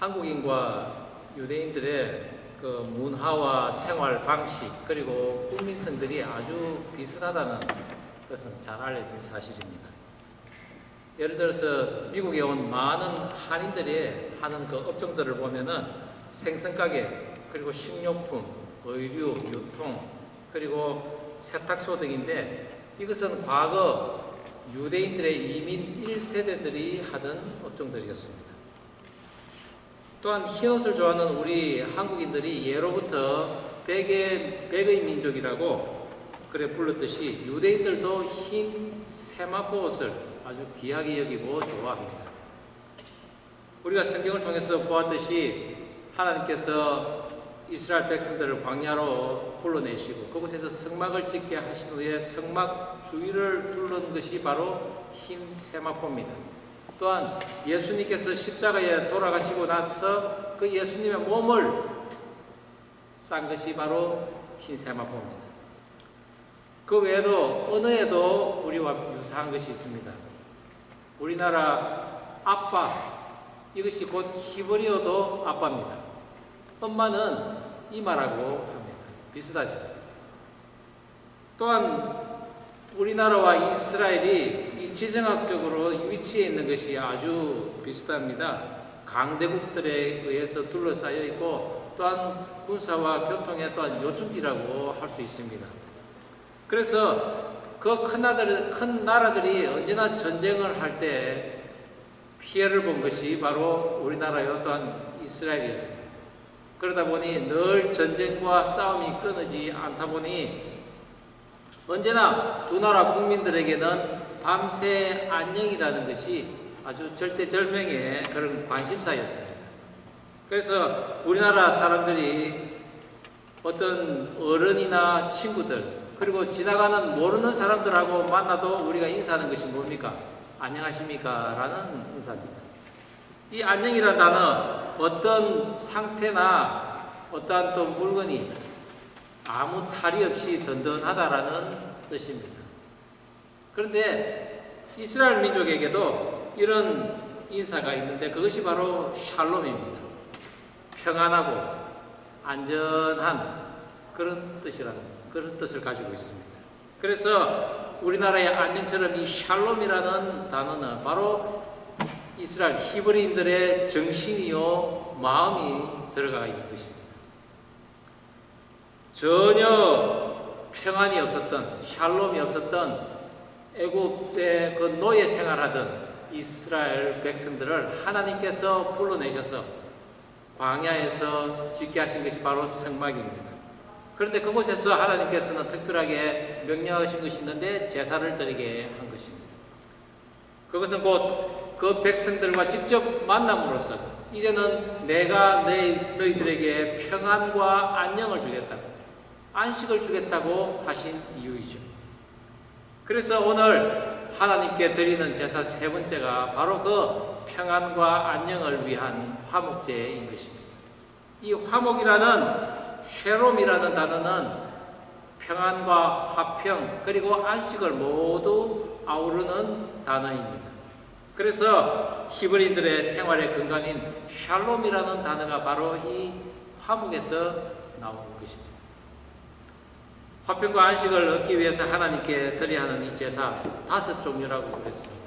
한국인과 유대인들의 그 문화와 생활 방식 그리고 국민성들이 아주 비슷하다는 것은 잘 알려진 사실입니다. 예를 들어서 미국에 온 많은 한인들이 하는 그 업종들을 보면은 생선가게, 그리고 식료품, 의류, 유통, 그리고 세탁소 등인데, 이것은 과거 유대인들의 이민 1세대들이 하던 업종들이었습니다. 또한 흰옷을 좋아하는 우리 한국인들이 예로부터 백의 민족이라고 그래 불렀듯이 유대인들도 흰 세마포 옷을 아주 귀하게 여기고 좋아합니다. 우리가 성경을 통해서 보았듯이 하나님께서 이스라엘 백성들을 광야로 불러내시고 그곳에서 성막을 짓게 하신 후에 성막 주위를 둘른 것이 바로 흰 세마포입니다. 또한 예수님께서 십자가에 돌아가시고 나서 그 예수님의 몸을 싼 것이 바로 흰 세마포입니다. 그 외에도 언어에도 우리와 유사한 것이 있습니다. 우리나라 아빠, 이것이 곧 히브리어도 아빠입니다. 엄마는 이마라고 합니다. 비슷하죠. 또한 우리나라와 이스라엘이 이 지정학적으로 위치해 있는 것이 아주 비슷합니다. 강대국들에 의해서 둘러싸여 있고, 또한 군사와 교통의 또한 요충지라고 할 수 있습니다. 그래서 그 큰 나라들이 언제나 전쟁을 할 때 피해를 본 것이 바로 우리나라요 또한 이스라엘이었습니다. 그러다 보니 늘 전쟁과 싸움이 끊이지 않다 보니 언제나 두 나라 국민들에게는 밤새 안녕이라는 것이 아주 절대절명의 그런 관심사였습니다. 그래서 우리나라 사람들이 어떤 어른이나 친구들, 그리고 지나가는 모르는 사람들하고 만나도 우리가 인사하는 것이 뭡니까? 안녕하십니까? 라는 인사입니다. 이 안녕이라는 단어, 어떤 상태나 어떠한 또 물건이 아무 탈이 없이 든든하다라는 뜻입니다. 그런데 이스라엘 민족에게도 이런 인사가 있는데 그것이 바로 샬롬입니다. 평안하고 안전한 그런 뜻을 가지고 있습니다. 그래서 우리나라의 안녕처럼 이 샬롬이라는 단어는 바로 이스라엘 히브리인들의 정신이요 마음이 들어가 있는 것입니다. 전혀 평안이 없었던, 샬롬이 없었던 애굽의 그 노예 생활하던 이스라엘 백성들을 하나님께서 불러내셔서 광야에서 짓게 하신 것이 바로 성막입니다. 그런데 그곳에서 하나님께서는 특별하게 명령하신 것이 있는데 제사를 드리게 한 것입니다. 그것은 곧 그 백성들과 직접 만남으로써 이제는 내가 너희들에게 평안과 안녕을 주겠다, 안식을 주겠다고 하신 이유이죠. 그래서 오늘 하나님께 드리는 제사 세 번째가 바로 그 평안과 안녕을 위한 화목제인 것입니다. 이 화목이라는 쉐롬이라는 단어는 평안과 화평 그리고 안식을 모두 아우르는 단어입니다. 그래서 히브리인들의 생활의 근간인 샬롬이라는 단어가 바로 이 화목에서 나온 것입니다. 화평과 안식을 얻기 위해서 하나님께 드려야 하는 이 제사 5종류라고 그랬습니다.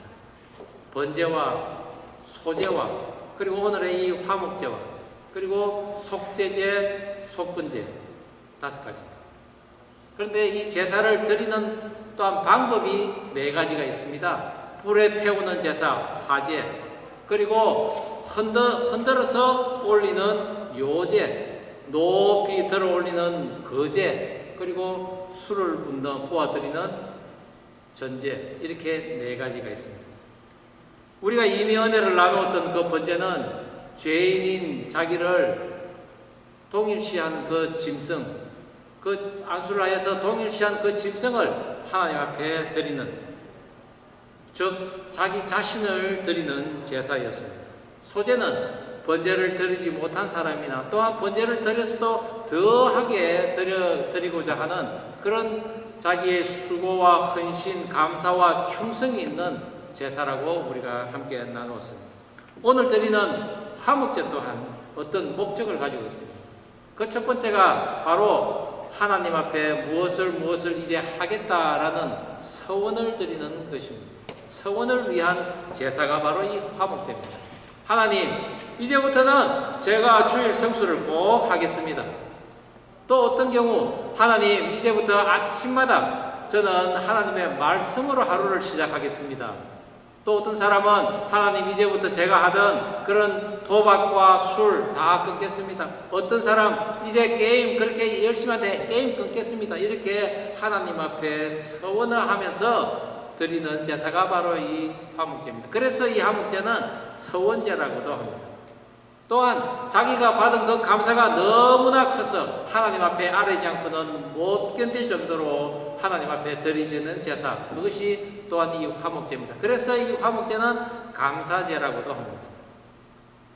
번제와 소제와 그리고 오늘의 이 화목제와 그리고 속제제, 속번제 5가지입니다. 그런데 이 제사를 드리는 또한 방법이 4가지가 있습니다. 불에 태우는 제사, 화제, 그리고 흔들어서 올리는 요제, 높이 들어 올리는 거제, 그리고 술을 부어드리는 전제, 이렇게 4가지가 있습니다. 우리가 이미 은혜를 나누었던 그 번제는 죄인인 자기를 동일시한 그 짐승, 그 안수를 하여서 동일시한 그 짐승을 하나님 앞에 드리는, 즉 자기 자신을 드리는 제사였습니다. 소제는 번제를 드리지 못한 사람이나 또한 번제를 드렸어도 더하게 드리고자 하는 그런 자기의 수고와 헌신, 감사와 충성이 있는 제사라고 우리가 함께 나누었습니다. 오늘 드리는 화목제 또한 어떤 목적을 가지고 있습니다. 그 첫 번째가 바로 하나님 앞에 무엇을 이제 하겠다라는 서원을 드리는 것입니다. 서원을 위한 제사가 바로 이 화목제입니다. 하나님, 이제부터는 제가 주일 성수를 꼭 하겠습니다. 또 어떤 경우 하나님, 이제부터 아침마다 저는 하나님의 말씀으로 하루를 시작하겠습니다. 또 어떤 사람은 하나님, 이제부터 제가 하던 그런 도박과 술 다 끊겠습니다. 어떤 사람 이제 게임 그렇게 열심히 하는데 게임 끊겠습니다. 이렇게 하나님 앞에 서원을 하면서 드리는 제사가 바로 이 화목제입니다. 그래서 이 화목제는 서원제라고도 합니다. 또한 자기가 받은 그 감사가 너무나 커서 하나님 앞에 아뢰지 않고는 못 견딜 정도로 하나님 앞에 드리지는 제사, 그것이 또한 이 화목제입니다. 그래서 이 화목제는 감사제라고도 합니다.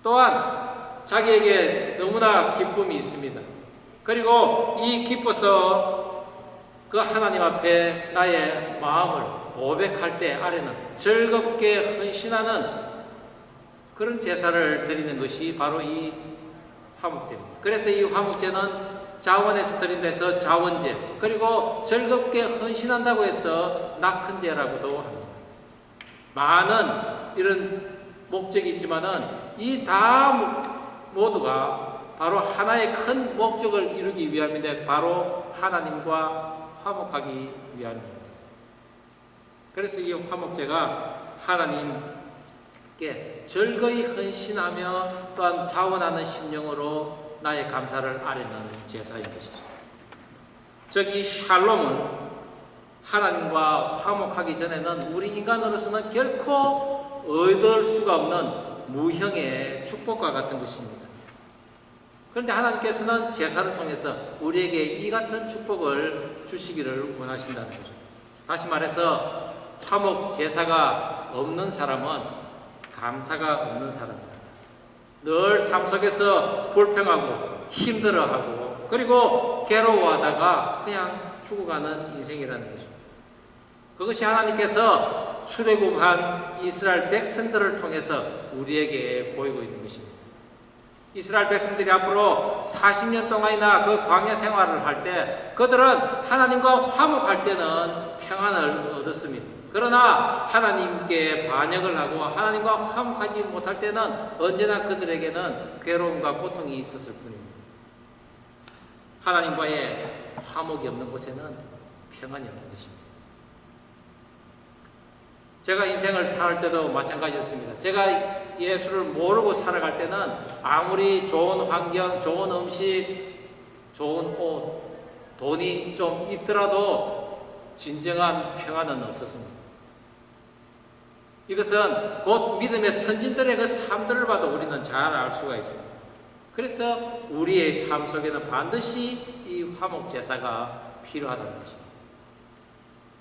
또한 자기에게 너무나 기쁨이 있습니다. 그리고 이 기뻐서 그 하나님 앞에 나의 마음을 고백할 때 아래는 즐겁게 헌신하는 그런 제사를 드리는 것이 바로 이 화목제입니다. 그래서 이 화목제는 자원에서 드린다 해서 자원제, 그리고 즐겁게 헌신한다고 해서 낙헌제라고도 합니다. 많은 이런 목적이 있지만은 이 다 모두가 바로 하나의 큰 목적을 이루기 위함인데 바로 하나님과 화목하기 위함입니다. 그래서 이 화목제가 하나님께 즐거이 헌신하며 또한 자원하는 심령으로 나의 감사를 아뢰는 제사인 것이죠. 즉 이 샬롬은 하나님과 화목하기 전에는 우리 인간으로서는 결코 얻을 수가 없는 무형의 축복과 같은 것입니다. 그런데 하나님께서는 제사를 통해서 우리에게 이 같은 축복을 주시기를 원하신다는 거죠. 다시 말해서 화목 제사가 없는 사람은 감사가 없는 사람입니다. 늘 삶 속에서 불평하고 힘들어하고 그리고 괴로워하다가 그냥 죽어가는 인생이라는 거죠. 그것이 하나님께서 출애굽한 이스라엘 백성들을 통해서 우리에게 보이고 있는 것입니다. 이스라엘 백성들이 앞으로 40년 동안이나 그 광야 생활을 할 때 그들은 하나님과 화목할 때는 평안을 얻었습니다. 그러나 하나님께 반역을 하고 하나님과 화목하지 못할 때는 언제나 그들에게는 괴로움과 고통이 있었을 뿐입니다. 하나님과의 화목이 없는 곳에는 평안이 없는 것입니다. 제가 인생을 살 때도 마찬가지였습니다. 제가 예수를 모르고 살아갈 때는 아무리 좋은 환경, 좋은 음식, 좋은 옷, 돈이 좀 있더라도 진정한 평안은 없었습니다. 이것은 곧 믿음의 선진들의 그 삶들을 봐도 우리는 잘 알 수가 있습니다. 그래서 우리의 삶 속에는 반드시 이 화목 제사가 필요하다는 것입니다.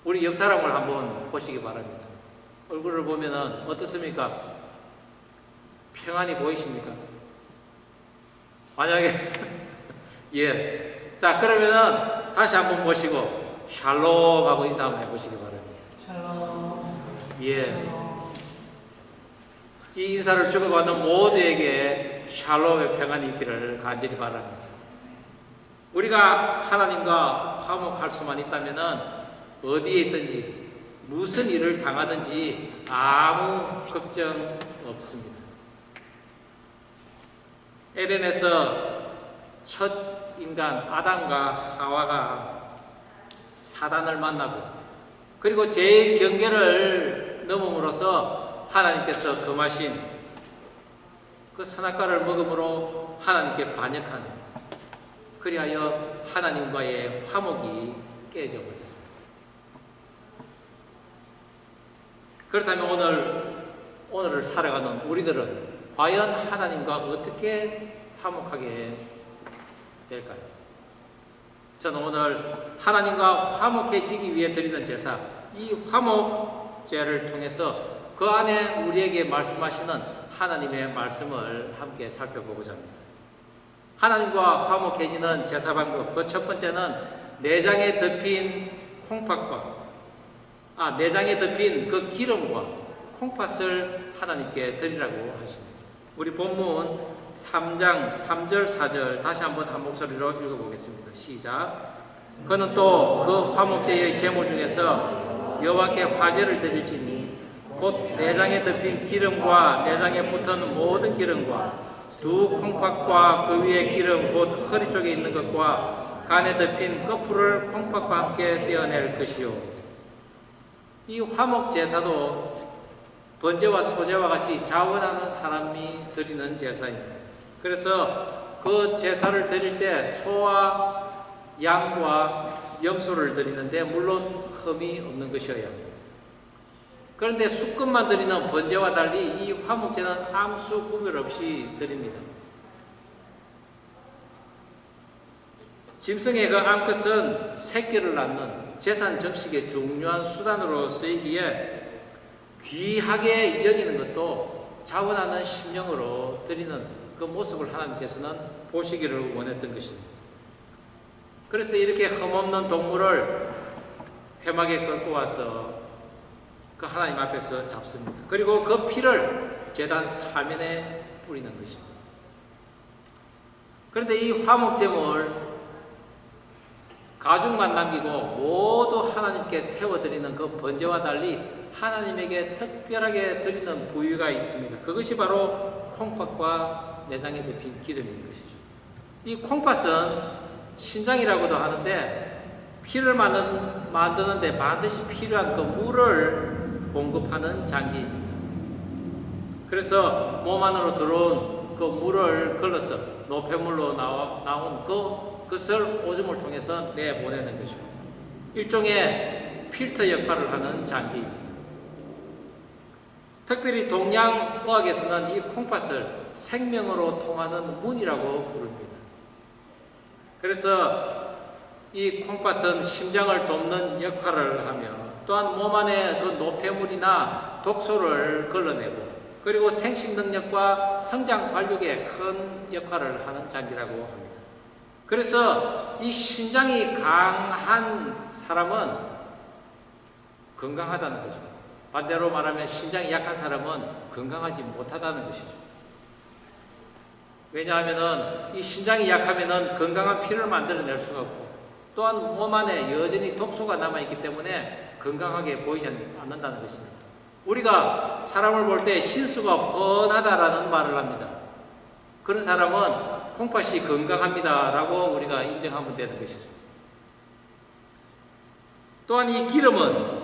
우리 옆 사람을 한번 보시기 바랍니다. 얼굴을 보면은 어떻습니까? 평안이 보이십니까? 만약에 예, 자 그러면은 다시 한번 보시고 샬롬 하고 인사 한번 해보시기 바랍니다. 샬롬. 예, 샬롬. 이 인사를 주고받는 모두에게 샬롬의 평안이 있기를 간절히 바랍니다. 우리가 하나님과 화목할 수만 있다면은 어디에 있든지 무슨 일을 당하든지 아무 걱정 없습니다. 에덴에서 첫 인간 아담과 하와가 사단을 만나고 그리고 제일 경계를 넘음으로써 하나님께서 금하신 그 선악과를 먹음으로 하나님께 반역하는, 그리하여 하나님과의 화목이 깨져버렸습니다. 그렇다면 오늘을 살아가는 우리들은 과연 하나님과 어떻게 화목하게 될까요? 저는 오늘 하나님과 화목해지기 위해 드리는 제사, 이 화목제를 통해서 그 안에 우리에게 말씀하시는 하나님의 말씀을 함께 살펴보고자 합니다. 하나님과 화목해지는 제사 방법, 그 첫 번째는 내장에 덮인 내장에 덮인 그 기름과 콩팥을 하나님께 드리라고 하십니다. 우리 본문 3장 3절 4절 다시 한번 한 목소리로 읽어보겠습니다. 시작. 그는 또 그 화목제의 제물 중에서 여호와께 화제를 드릴지니 곧 내장에 덮인 기름과 내장에 붙은 모든 기름과 두 콩팥과 그 위에 기름 곧 허리 쪽에 있는 것과 간에 덮인 거풀을 콩팥과 함께 떼어낼 것이요. 이 화목 제사도 번제와 소제와 같이 자원하는 사람이 드리는 제사입니다. 그래서 그 제사를 드릴 때 소와 양과 염소를 드리는데 물론 흠이 없는 것이어야 합니다. 그런데 수컷만 드리는 번제와 달리 이 화목제는 암수 구별 없이 드립니다. 짐승의 그 암컷은 새끼를 낳는 제산 정식의 중요한 수단으로 쓰이기에 귀하게 여기는 것도 자원하는 심령으로 드리는 그 모습을 하나님께서는 보시기를 원했던 것입니다. 그래서 이렇게 흠없는 동물을 회막에 끌고 와서 그 하나님 앞에서 잡습니다. 그리고 그 피를 제단 사면에 뿌리는 것입니다. 그런데 이 화목제물 가죽만 남기고 모두 하나님께 태워드리는 그 번제와 달리 하나님에게 특별하게 드리는 부위가 있습니다. 그것이 바로 콩팥과 내장에 덮인 기름인 것이죠. 이 콩팥은 신장이라고도 하는데 피를 만드는데 반드시 필요한 그 물을 공급하는 장기입니다. 그래서 몸 안으로 들어온 그 물을 걸러서 노폐물로 나온 그것을 오줌을 통해서 내보내는 것이죠. 일종의 필터 역할을 하는 장기입니다. 특별히 동양의학에서는 이 콩팥을 생명으로 통하는 문이라고 부릅니다. 그래서 이 콩팥은 심장을 돕는 역할을 하며 또한 몸 안에 그 노폐물이나 독소를 걸러내고 그리고 생식 능력과 성장 발육에 큰 역할을 하는 장기라고 합니다. 그래서 이 신장이 강한 사람은 건강하다는 거죠. 반대로 말하면 신장이 약한 사람은 건강하지 못하다는 것이죠. 왜냐하면 이 신장이 약하면 건강한 피를 만들어낼 수가 없고 또한 몸 안에 여전히 독소가 남아있기 때문에 건강하게 보이지 않는다는 것입니다. 우리가 사람을 볼 때 신수가 훤하다라는 말을 합니다. 그런 사람은 콩팥이 건강합니다라고 우리가 인정하면 되는 것이죠. 또한 이 기름은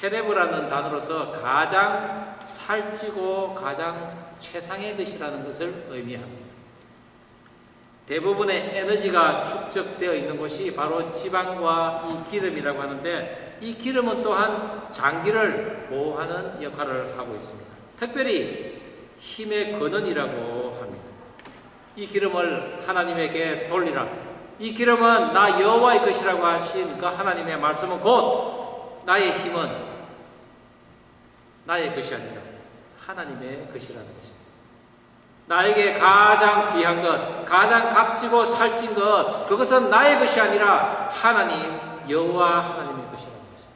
헤레브라는 단어로서 가장 살찌고 가장 최상의 것이라는 것을 의미합니다. 대부분의 에너지가 축적되어 있는 곳이 바로 지방과 이 기름이라고 하는데 이 기름은 또한 장기를 보호하는 역할을 하고 있습니다. 특별히 힘의 근원이라고 합니다. 이 기름을 하나님에게 돌리라. 이 기름은 나 여호와의 것이라고 하신 그 하나님의 말씀은 곧 나의 힘은 나의 것이 아니라 하나님의 것이라는 것입니다. 나에게 가장 귀한 것, 가장 값지고 살찐 것, 그것은 나의 것이 아니라 하나님, 여호와 하나님의 것이라는 것입니다.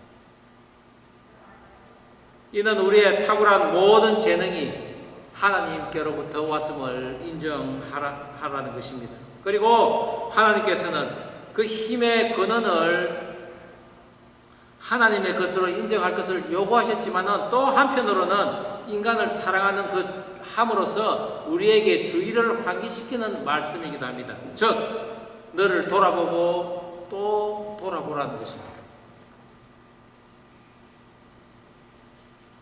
이는 우리의 탁월한 모든 재능이 하나님께로부터 왔음을 인정하라는 것입니다. 그리고 하나님께서는 그 힘의 근원을 하나님의 것으로 인정할 것을 요구하셨지만은 또 한편으로는 인간을 사랑하는 그 함으로써 우리에게 주의를 환기시키는 말씀이기도 합니다. 즉 너를 돌아보고 또 돌아보라는 것입니다.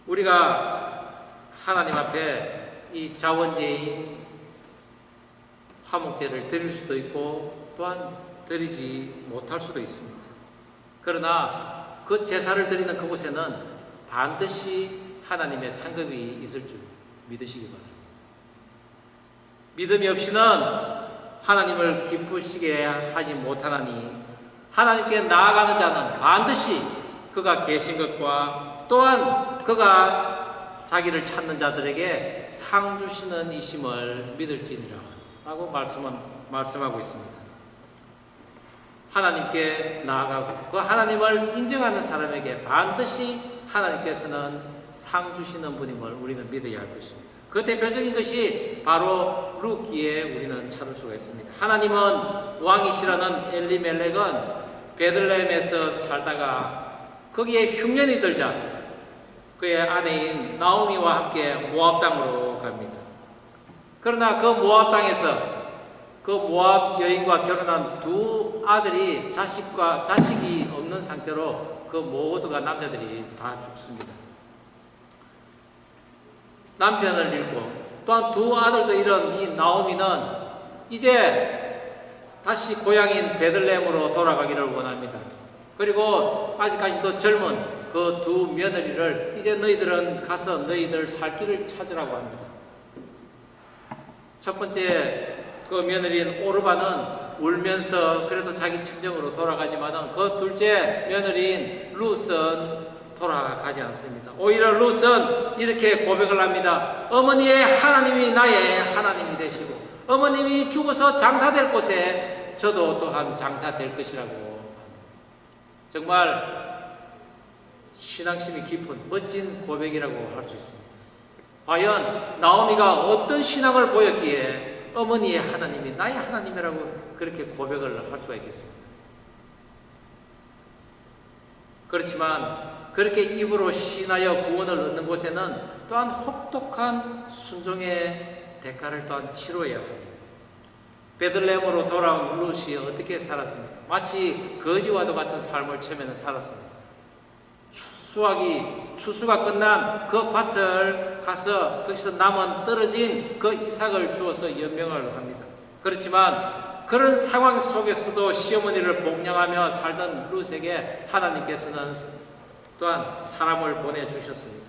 우리가 하나님 앞에 이 자원제인 화목제를 드릴 수도 있고 또한 드리지 못할 수도 있습니다. 그러나 그 제사를 드리는 그곳에는 반드시 하나님의 상급이 있을 줄 믿으시기 바랍니다. 믿음이 없이는 하나님을 기쁘시게 하지 못하나니 하나님께 나아가는 자는 반드시 그가 계신 것과 또한 그가 자기를 찾는 자들에게 상 주시는 이심을 믿을지니라 라고 말씀하고 있습니다. 하나님께 나아가고 그 하나님을 인정하는 사람에게 반드시 하나님께서는 상 주시는 분임을 우리는 믿어야 할 것입니다. 그 대표적인 것이 바로 룻기에 우리는 찾을 수가 있습니다. 하나님은 왕이시라는 엘리멜렉은 베들레헴에서 살다가 거기에 흉년이 들자 그의 아내인 나오미와 함께 모압 땅으로 갑니다. 그러나 그 모압 땅에서 그 모압 여인과 결혼한 두 아들이 자식이 없는 상태로 그 모두가 남자들이 다 죽습니다. 남편을 잃고 또한 두 아들도 잃은 이 나오미는 이제 다시 고향인 베들레헴으로 돌아가기를 원합니다. 그리고 아직까지도 젊은 그 두 며느리를 이제 너희들은 가서 너희들 살 길을 찾으라고 합니다. 첫 번째 그 며느리인 오르바는 울면서 그래도 자기 친정으로 돌아가지만은 그 둘째 며느리인 룻은 돌아가지 않습니다. 오히려 룻은 이렇게 고백을 합니다. 어머니의 하나님이 나의 하나님이 되시고 어머님이 죽어서 장사될 곳에 저도 또한 장사될 것이라고. 정말 신앙심이 깊은 멋진 고백이라고 할 수 있습니다. 과연 나오미가 어떤 신앙을 보였기에 어머니의 하나님이 나의 하나님이라고 그렇게 고백을 할 수가 있겠습니까? 그렇지만 그렇게 입으로 신하여 구원을 얻는 곳에는 또한 혹독한 순종의 대가를 또한 치러야 합니다. 베들레헴으로 돌아온 룻이 어떻게 살았습니까? 마치 거지와도 같은 삶을 처음에는 살았습니다. 추수가 끝난 그 밭을 가서 거기서 남은 떨어진 그 이삭을 주어서 연명을 합니다. 그렇지만 그런 상황 속에서도 시어머니를 복양하며 살던 룻에게 하나님께서는 또한 사람을 보내주셨습니다.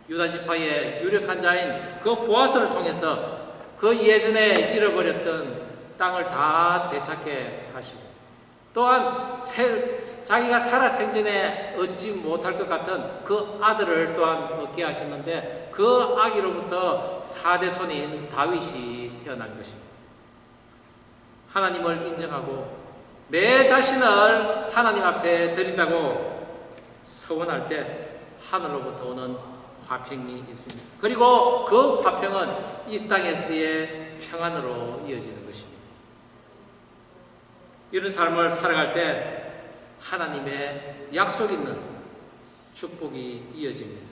유다지파의 유력한 자인 그 보아스를 통해서 그 예전에 잃어버렸던 땅을 다 되찾게 하시고 또한 자기가 살아생전에 얻지 못할 것 같은 그 아들을 또한 얻게 하셨는데 그 아기로부터 4대 손인 다윗이 태어난 것입니다. 하나님을 인정하고 내 자신을 하나님 앞에 드린다고 서원할 때 하늘로부터 오는 화평이 있습니다. 그리고 그 화평은 이 땅에서의 평안으로 이어지는 것입니다. 이런 삶을 살아갈 때 하나님의 약속 있는 축복이 이어집니다.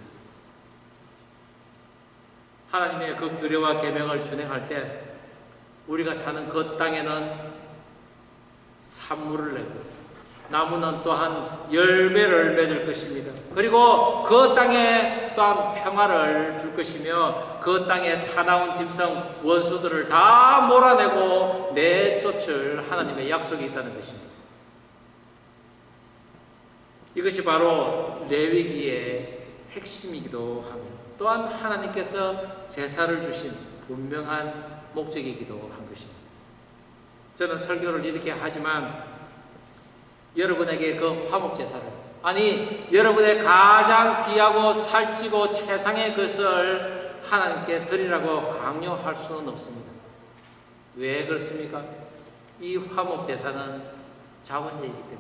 하나님의 그 규례와 계명을 준행할 때 우리가 사는 그 땅에는 산물을 내고 나무는 또한 열매를 맺을 것입니다. 그리고 그 땅에 또한 평화를 줄 것이며 그 땅에 사나운 짐승 원수들을 다 몰아내고 내쫓을 하나님의 약속이 있다는 것입니다. 이것이 바로 레위기의 핵심이기도 하며 또한 하나님께서 제사를 주신 분명한 목적이기도 한 것입니다. 저는 설교를 이렇게 하지만 여러분에게 그 화목제사를 아니 여러분의 가장 귀하고 살찌고 최상의 것을 하나님께 드리라고 강요할 수는 없습니다. 왜 그렇습니까? 이 화목제사는 자원제이기 때문에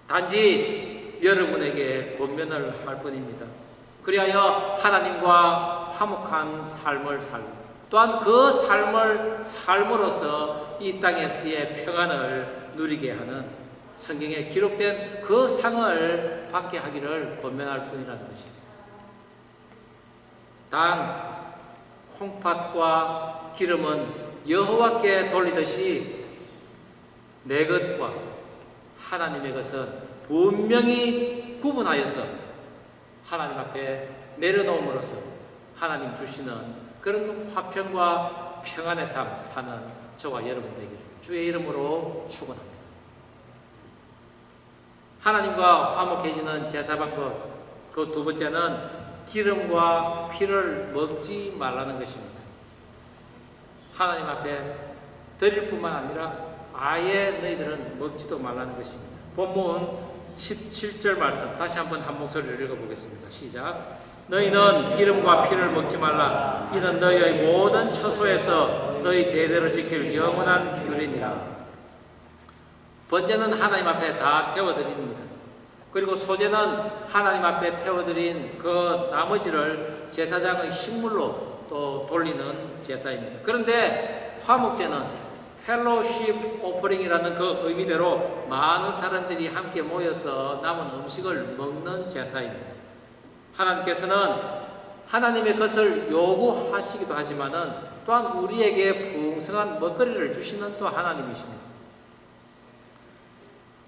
단지 여러분에게 권면을 할 뿐입니다. 그리하여 하나님과 화목한 삶을 살고 또한 그 삶을 삶으로써 이 땅에서의 평안을 누리게 하는 성경에 기록된 그 상을 받게 하기를 권면할 뿐이라는 것입니다. 단 콩팥과 기름은 여호와께 돌리듯이 내 것과 하나님의 것은 분명히 구분하여서 하나님 앞에 내려놓음으로써 하나님 주시는 그런 화평과 평안의 삶 사는 저와 여러분 되기를 주의 이름으로 축원합니다. 하나님과 화목해지는 제사 방법 그 두 번째는 기름과 피를 먹지 말라는 것입니다. 하나님 앞에 드릴 뿐만 아니라 아예 너희들은 먹지도 말라는 것입니다. 본문 17절 말씀 다시 한번 한 목소리를 읽어보겠습니다. 시작. 너희는 기름과 피를 먹지 말라. 이는 너희의 모든 처소에서 너희 대대로 지킬 영원한 규례니라. 번제는 하나님 앞에 다 태워드립니다. 그리고 소재는 하나님 앞에 태워드린 그 나머지를 제사장의 식물로 또 돌리는 제사입니다. 그런데 화목제는 펠로십 오퍼링이라는 그 의미대로 많은 사람들이 함께 모여서 남은 음식을 먹는 제사입니다. 하나님께서는 하나님의 것을 요구하시기도 하지만은 또한 우리에게 풍성한 먹거리를 주시는 또 하나님이십니다.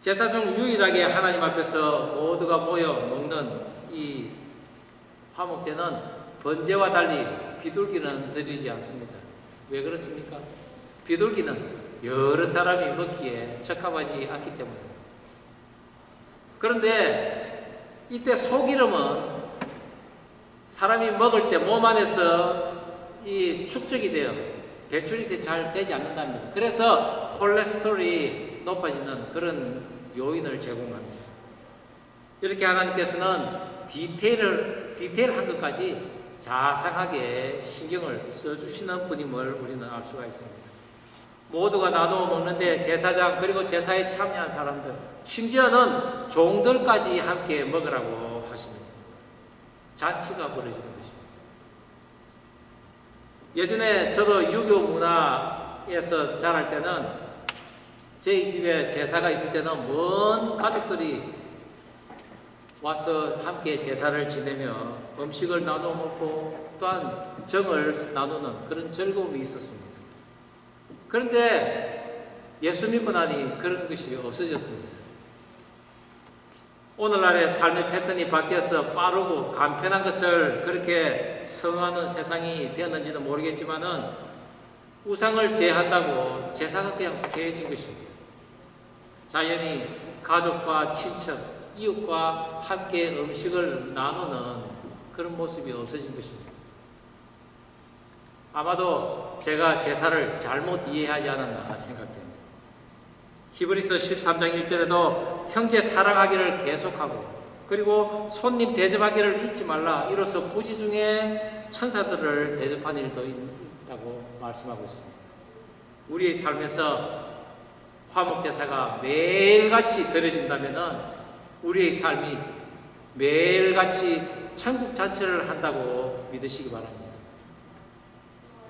제사 중 유일하게 하나님 앞에서 모두가 모여 먹는 이 화목제는 번제와 달리 비둘기는 드리지 않습니다. 왜 그렇습니까? 비둘기는 여러 사람이 먹기에 적합하지 않기 때문입니다. 그런데 이때 소기름은 사람이 먹을 때 몸 안에서 이 축적이 되어 배출이 잘 되지 않는답니다. 그래서 콜레스테롤이 높아지는 그런 요인을 제공합니다. 이렇게 하나님께서는 디테일한 것까지 자상하게 신경을 써주시는 분임을 우리는 알 수가 있습니다. 모두가 나누어 먹는데 제사장 그리고 제사에 참여한 사람들 심지어는 종들까지 함께 먹으라고 하십니다. 잔치가 벌어지는 것입니다. 예전에 저도 유교 문화에서 자랄 때는 저희 집에 제사가 있을 때는 먼 가족들이 와서 함께 제사를 지내며 음식을 나누어 먹고 또한 정을 나누는 그런 즐거움이 있었습니다. 그런데 예수 믿고 나니 그런 것이 없어졌습니다. 오늘날의 삶의 패턴이 바뀌어서 빠르고 간편한 것을 그렇게 선호하는 세상이 되었는지는 모르겠지만은 우상을 제한다고 제사가 그냥 폐해진 것입니다. 자연히 가족과 친척, 이웃과 함께 음식을 나누는 그런 모습이 없어진 것입니다. 아마도 제가 제사를 잘못 이해하지 않았나 생각됩니다. 히브리서 13장 1절에도 형제 사랑하기를 계속하고 그리고 손님 대접하기를 잊지 말라 이로써 부지 중에 천사들을 대접하는 일도 있다고 말씀하고 있습니다. 우리의 삶에서 화목제사가 매일같이 드려진다면 우리의 삶이 매일같이 천국 잔치를 한다고 믿으시기 바랍니다.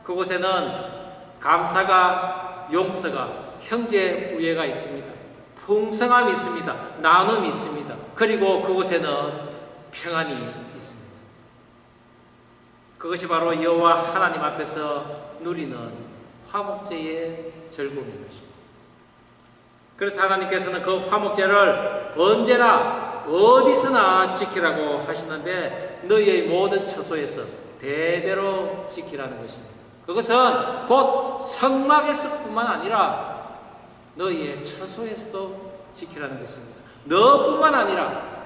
그곳에는 감사가, 용서가, 형제 우애가 있습니다. 풍성함이 있습니다. 나눔이 있습니다. 그리고 그곳에는 평안이 있습니다. 그것이 바로 여호와 하나님 앞에서 누리는 화목제의 즐거움인 것입니다. 그래서 하나님께서는 그 화목제를 언제나 어디서나 지키라고 하시는데 너희의 모든 처소에서 대대로 지키라는 것입니다. 그것은 곧 성막에서뿐만 아니라 너희의 처소에서도 지키라는 것입니다. 너뿐만 아니라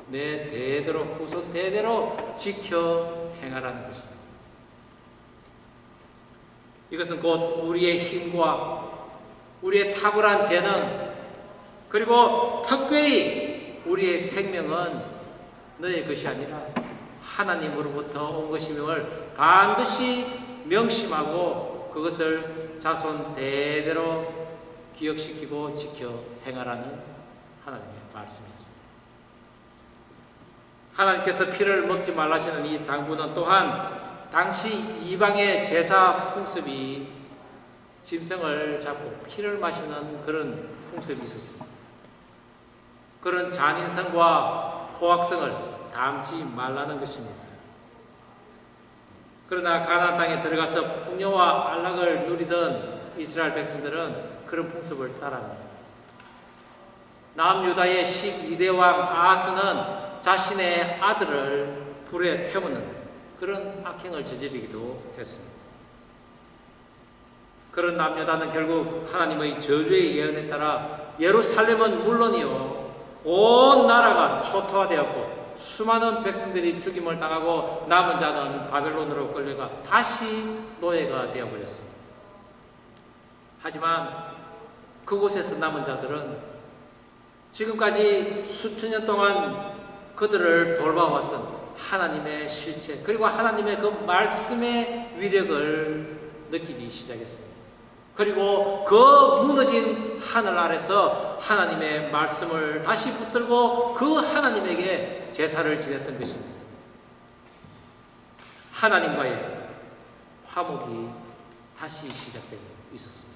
내 대대로 후손 대대로 지켜 행하라는 것입니다. 이것은 곧 우리의 힘과 우리의 탁월한 재능 그리고 특별히 우리의 생명은 너의 것이 아니라 하나님으로부터 온 것임을 반드시 명심하고 그것을 자손 대대로 기억시키고 지켜 행하라는 하나님의 말씀이었습니다. 하나님께서 피를 먹지 말라시는 이 당부는 또한 당시 이방의 제사 풍습이 짐승을 잡고 피를 마시는 그런 풍습이 있었습니다. 그런 잔인성과 포악성을 담지 말라는 것입니다. 그러나 가나안 땅에 들어가서 풍요와 안락을 누리던 이스라엘 백성들은 그런 풍습을 따라합니다. 남유다의 12대 왕 아하스는 자신의 아들을 불에 태우는 그런 악행을 저지르기도 했습니다. 그런 남유다는 결국 하나님의 저주의 예언에 따라 예루살렘은 물론이요 온 나라가 초토화되었고 수많은 백성들이 죽임을 당하고 남은 자는 바벨론으로 끌려가 다시 노예가 되어버렸습니다. 하지만 그곳에서 남은 자들은 지금까지 수천 년 동안 그들을 돌봐왔던 하나님의 실체 그리고 하나님의 그 말씀의 위력을 느끼기 시작했습니다. 그리고 그 무너진 하늘 아래서 그래서 하나님의 말씀을 다시 붙들고 그 하나님에게 제사를 지냈던 것입니다. 하나님과의 화목이 다시 시작되고 있었습니다.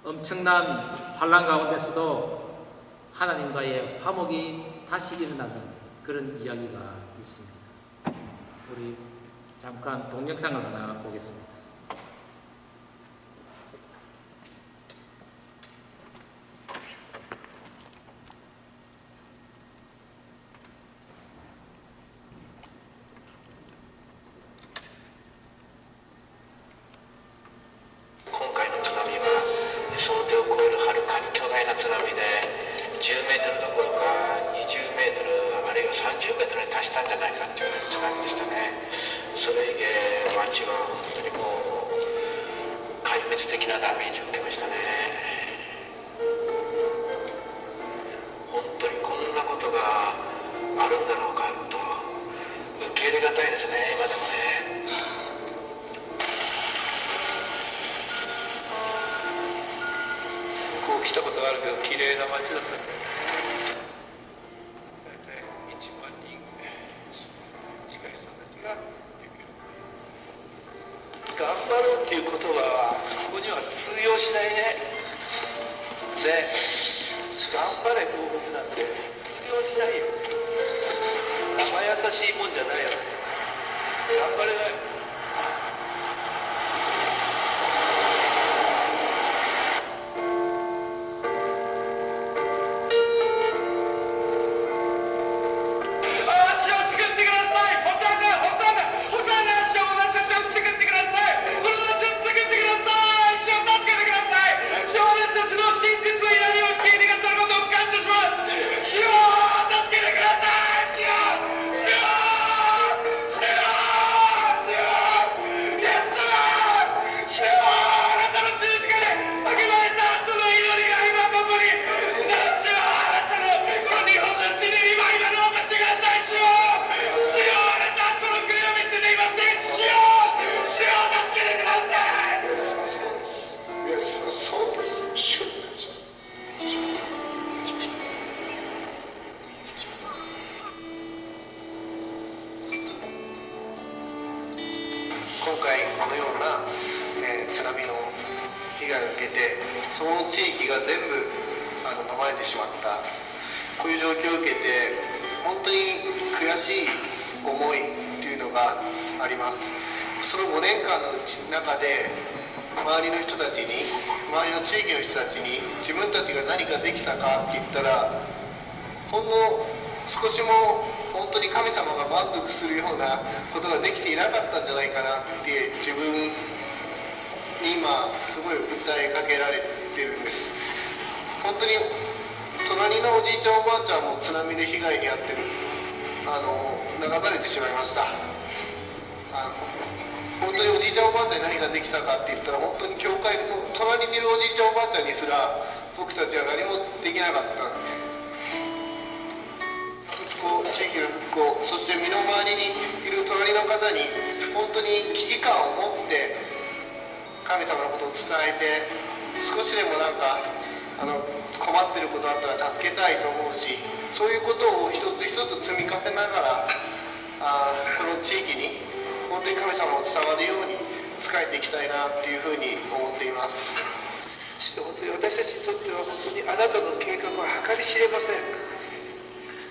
엄청난 환난 가운데서도 하나님과의 화목이 다시 일어나는 그런 이야기가 있습니다. 우리 잠깐 동영상을 하나 보겠습니다.今回このような、津波の被害を受けてその地域が全部飲まれてしまったこういう状況を受けて本当に悔しい思いというのがあります。その5年間の中で周りの人たちに周りの地域の人たちに自分たちが何かできたかって言ったらほんの少しも本当に神様が満足するようなことができていなかったんじゃないかなって自分に今すごい訴えかけられてるんです。本当に隣のおじいちゃんおばあちゃんも津波で被害に遭ってる流されてしまいました。本当におじいちゃんおばあちゃんに何ができたかって言ったら本当に教会の隣にいるおじいちゃんおばあちゃんにすら僕たちは何もできなかったんです。地域の復興、そして身の回りにいる隣の方に本当に危機感を持って神様のことを伝えて少しでもなんか困ってることあったら助けたいと思うし、そういうことを一つ一つ積み重ねながらこの地域に本当に神様を伝わるように仕えていきたいなっていうふうに思っています。本当に私たちにとっては本当にあなたの計画は計り知れません。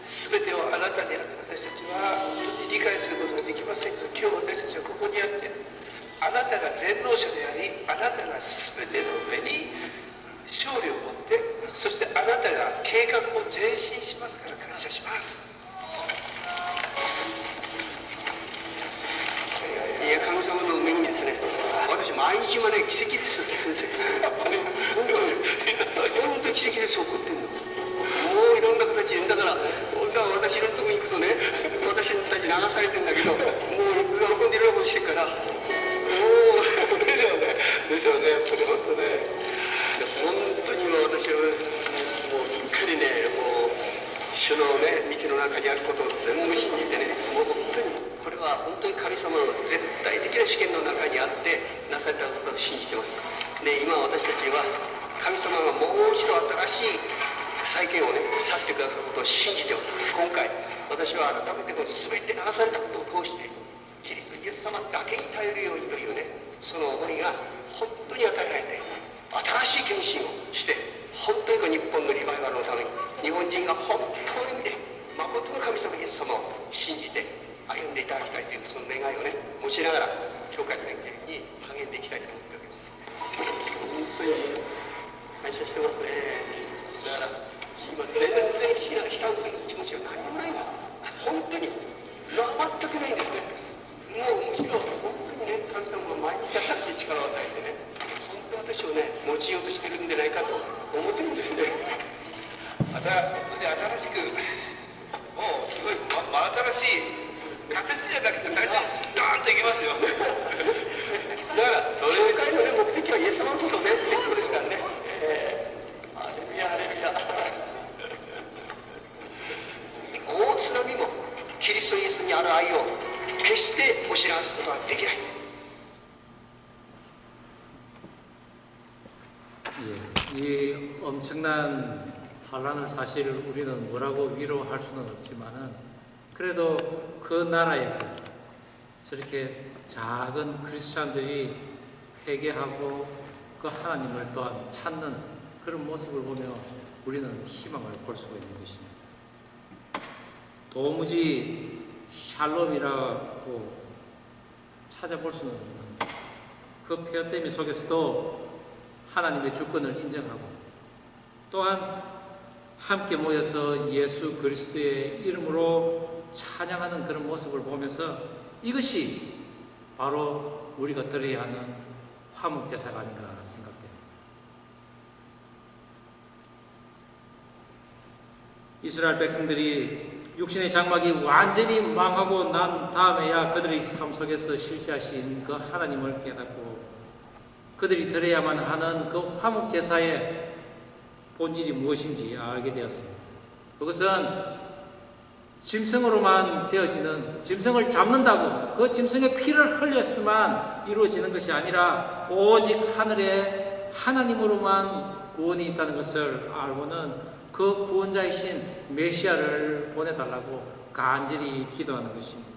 全てをあなたにあって私たちは本当に理解することができませんが、今日私たちはここにあってあなたが全能者でありあなたが全ての上に勝利を持ってそしてあなたが計画を前進しますから感謝します。いや神様の恵みですね。私毎日まで奇跡です先生。本当に奇跡です起こってるの。もういろんな形でだから私のとこに行くとね私たち流されてるんだけどもう喜んでいろんなことしてるからもうでしょうねやっぱり本当ね本当に私はもうすっかりねもう主のね道の中にあることを全部信じてねもう本当にこれは本当に神様の絶対的な試験の中にあってなされたことを信じてます。で今私たちは神様がもう一度新しい再建をねさせてくださることを信じてます。今回私は改めてこの全て流されたことを通してキリストイエス様だけに頼るようにというね、その思いが本当に与えられて、新しい献身をして本当に日本のリバイバルのために日本人が本当にね、誠の神様イエス様を信じて歩んでいただきたいというその願いをね持ちながら教会宣言に励んでいきたいと思っております。本当に感謝してますね。だから今全然悲嘆する気持ちは何もないんです。本当に全くないんですね。もうむしろ本当にね、神様が毎日新しい力を与えてね、本当に私をね用いようとしてるんじゃないかと思ってるんですね。また新しくもうすごい、新しい仮説じゃなくて最初にストーンといきますよ。だからそれ回の、ね、目的はイエス様こそね説教ですからね。ハレルヤハレルヤ。大津波もキリストイエスにある愛を決してお知らすことはできない。 예, 이 엄청난 환란을 사실 우리는 뭐라고 위로할 수는 없지만은 그래도 그 나라에서 저렇게 작은 크리스찬들이 회개하고 그 하나님을 또한 찾는 그런 모습을 보며 우리는 희망을 볼 수가 있는 것입니다. 도무지 샬롬이라고 찾아볼 수는 없는 그 폐허됨이 속에서도 하나님의 주권을 인정하고 또한 함께 모여서 예수 그리스도의 이름으로 찬양하는 그런 모습을 보면서 이것이 바로 우리가 드려야 하는 화목제사가 아닌가 생각됩니다. 이스라엘 백성들이 육신의 장막이 완전히 망하고 난 다음에야 그들의 삶 속에서 실제하신 그 하나님을 깨닫고 그들이 드려야만 하는 그 화목제사의 본질이 무엇인지 알게 되었습니다. 그것은 짐승으로만 되어지는, 짐승을 잡는다고 그 짐승의 피를 흘렸으만 이루어지는 것이 아니라 오직 하늘에 하나님으로만 구원이 있다는 것을 알고는 그 구원자이신 메시아를 보내달라고 간절히 기도하는 것입니다.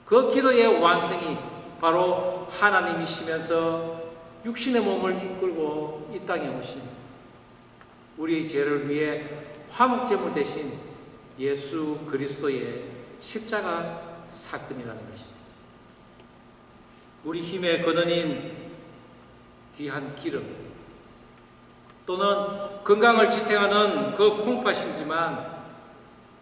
그 기도의 완성이 바로 하나님이시면서 육신의 몸을 이끌고 이 땅에 오신 우리의 죄를 위해 화목제물 대신 예수 그리스도의 십자가 사건이라는 것입니다. 우리 힘의 근원인 귀한 기름 또는 건강을 지탱하는 그 콩팥이지만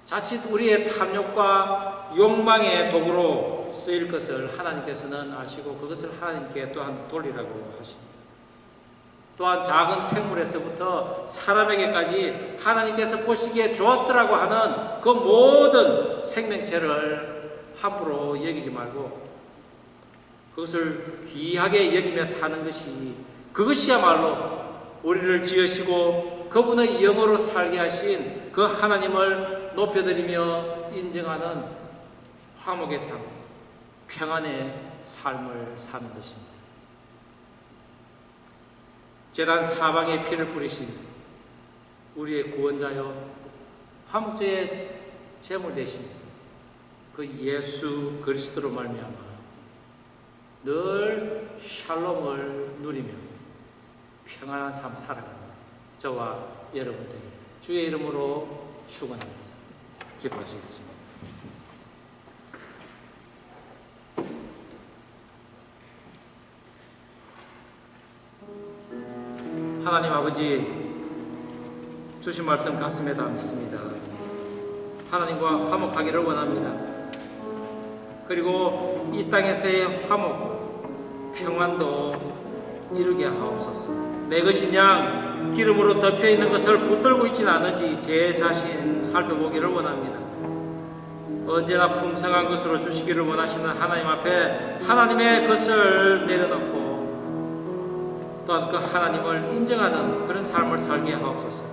자칫 우리의 탐욕과 욕망의 도구로 쓰일 것을 하나님께서는 아시고 그것을 하나님께 또한 돌리라고 하십니다. 또한 작은 생물에서부터 사람에게까지 하나님께서 보시기에 좋았더라고 하는 그 모든 생명체를 함부로 여기지 말고 그것을 귀하게 여기며 사는 것이 그것이야말로 우리를 지으시고 그분의 영으로 살게 하신 그 하나님을 높여드리며 인정하는 화목의 삶, 평안의 삶을 사는 것입니다. 제단 사방에 피를 뿌리신 우리의 구원자여 화목제의 제물 대신 그 예수 그리스도로 말미암아 늘 샬롬을 누리며 평안한 삶 살아가는 저와 여러분 되게 주의 이름으로 축원합니다. 기도하시겠습니다. 하나님 아버지, 주신 말씀 가슴에 담습니다. 하나님과 화목하기를 원합니다. 그리고 이 땅에서의 화목, 평안도 이루게 하옵소서. 내 것인 양 기름으로 덮여있는 것을 붙들고 있지는 않은지 제 자신 살펴보기를 원합니다. 언제나 풍성한 것으로 주시기를 원하시는 하나님 앞에 하나님의 것을 내려놓고 또한 그 하나님을 인정하는 그런 삶을 살게 하옵소서.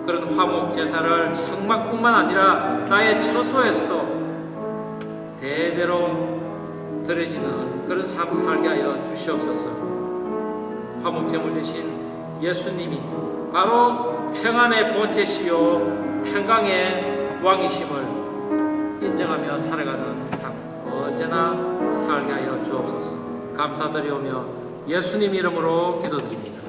그런 화목 제사를 성막뿐만 아니라 나의 처소에서도 대대로 드려지는 그런 삶 살게 하여 주시옵소서. 화목제물 되신 예수님이 바로 평안의 본체시요 평강의 왕이심을 인정하며 살아가는 삶 언제나 살게 하여 주옵소서. 감사드리오며 예수님 이름으로 기도드립니다.